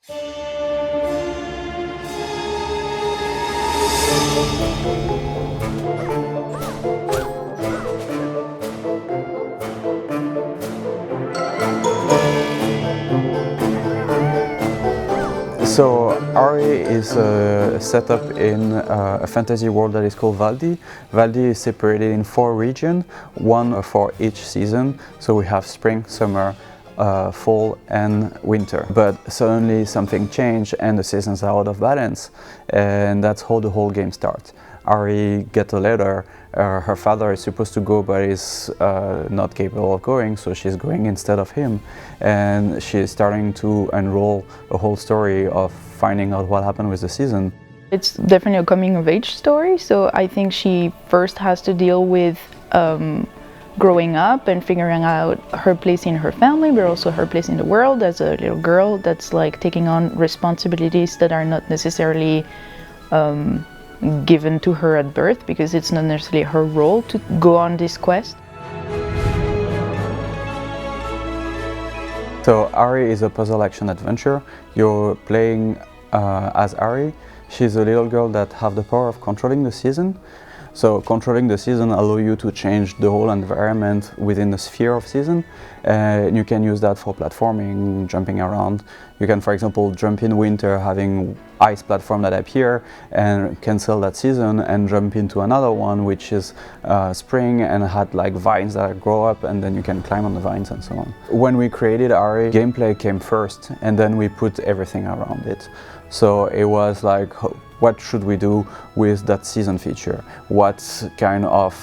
So Ari is set up in a fantasy world that is called Valdi. Valdi is separated in 4 regions, one for each season. So we have spring, summer, fall and winter. But suddenly something changed and the seasons are out of balance, and that's how the whole game starts. Ari gets a letter. Her father is supposed to go but is not capable of going, so she's going instead of him, and she's starting to unroll a whole story of finding out what happened with the season. It's definitely a coming of age story, so I think she first has to deal with growing up and figuring out her place in her family, but also her place in the world as a little girl that's like taking on responsibilities that are not necessarily given to her at birth, because it's not necessarily her role to go on this quest. So Ari is a puzzle action adventure. You're playing as Ari. She's a little girl that has the power of controlling the season. So controlling the season allows you to change the whole environment within the sphere of season. You can use that for platforming, jumping around. You can, for example, jump in winter, having ice platform that appear and cancel that season and jump into another one, which is spring and had like vines that grow up, and then you can climb on the vines and so on. When we created Ari, gameplay came first and then we put everything around it. So it was like, what should we do with that season feature? What kind of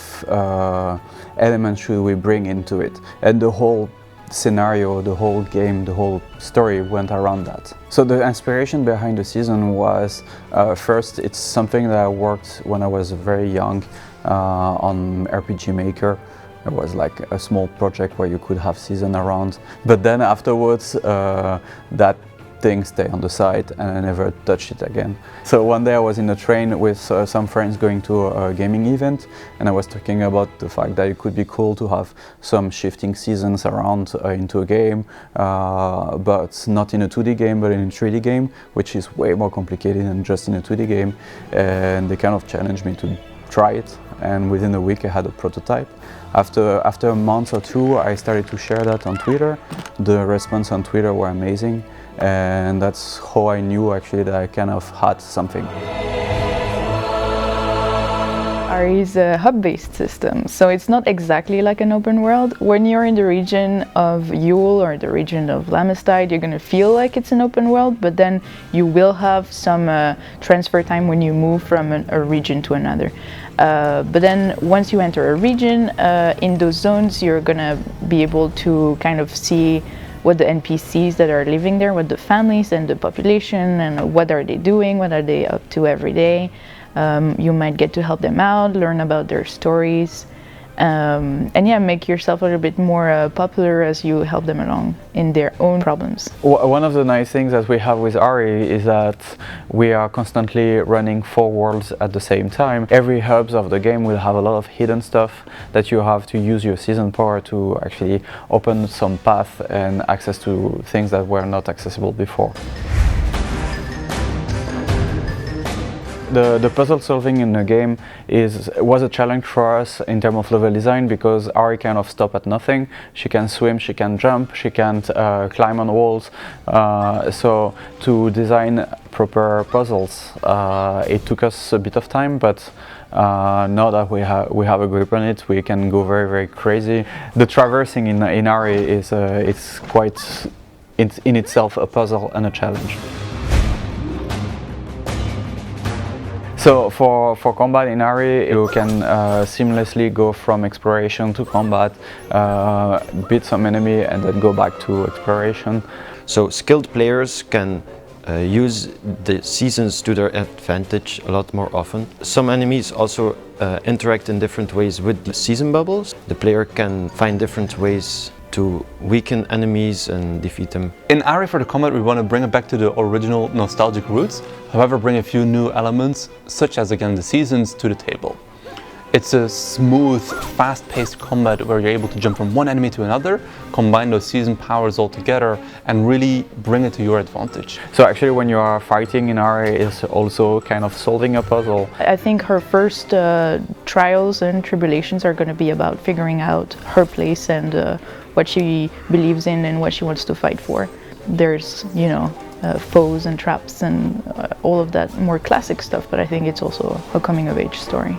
elements should we bring into it? And the whole scenario, the whole game, the whole story went around that. So the inspiration behind the season was, first, it's something that I worked when I was very young on RPG Maker. It was like a small project where you could have season around. But then afterwards, that thing stayed on the side and I never touched it again. So one day I was in a train with some friends going to a gaming event, and I was talking about the fact that it could be cool to have some shifting seasons around into a game, but not in a 2D game but in a 3D game, which is way more complicated than just in a 2D game. And they kind of challenged me to try it, and within a week I had a prototype. After a month or two I started to share that on Twitter. The response on Twitter were amazing, and that's how I knew actually that I kind of had something. Ari is a hub-based system, so it's not exactly like an open world. When you're in the region of Yule or the region of Lamestide, you're going to feel like it's an open world, but then you will have some transfer time when you move from a region to another. But then once you enter a region, in those zones you're going to be able to kind of see what the NPCs that are living there, what the families and the population, and what are they doing, what are they up to every day. You might get to help them out, learn about their stories, and yeah, make yourself a little bit more popular as you help them along in their own problems. One of the nice things that we have with Ari is that we are constantly running 4 worlds at the same time. Every hubs of the game will have a lot of hidden stuff that you have to use your season power to actually open some path and access to things that were not accessible before. The puzzle solving in the game was a challenge for us in terms of level design, because Ari kind of stopped at nothing. She can swim, she can jump, she can't climb on walls. So to design proper puzzles, it took us a bit of time, but now that we have a grip on it, we can go very, very crazy. The traversing in Ari is it's quite in itself a puzzle and a challenge. So for combat in Ari, you can seamlessly go from exploration to combat, beat some enemy and then go back to exploration. So skilled players can use the seasons to their advantage a lot more often. Some enemies also interact in different ways with the season bubbles. The player can find different ways to weaken enemies and defeat them. In Ari, for the combat, we want to bring it back to the original nostalgic roots, however bring a few new elements, such as again the seasons, to the table. It's a smooth, fast-paced combat where you're able to jump from one enemy to another, combine those season powers all together, and really bring it to your advantage. So actually when you are fighting in Ari is also kind of solving a puzzle. I think her first trials and tribulations are going to be about figuring out her place and what she believes in and what she wants to fight for. There's, you know, foes and traps and all of that more classic stuff, but I think it's also a coming of age story.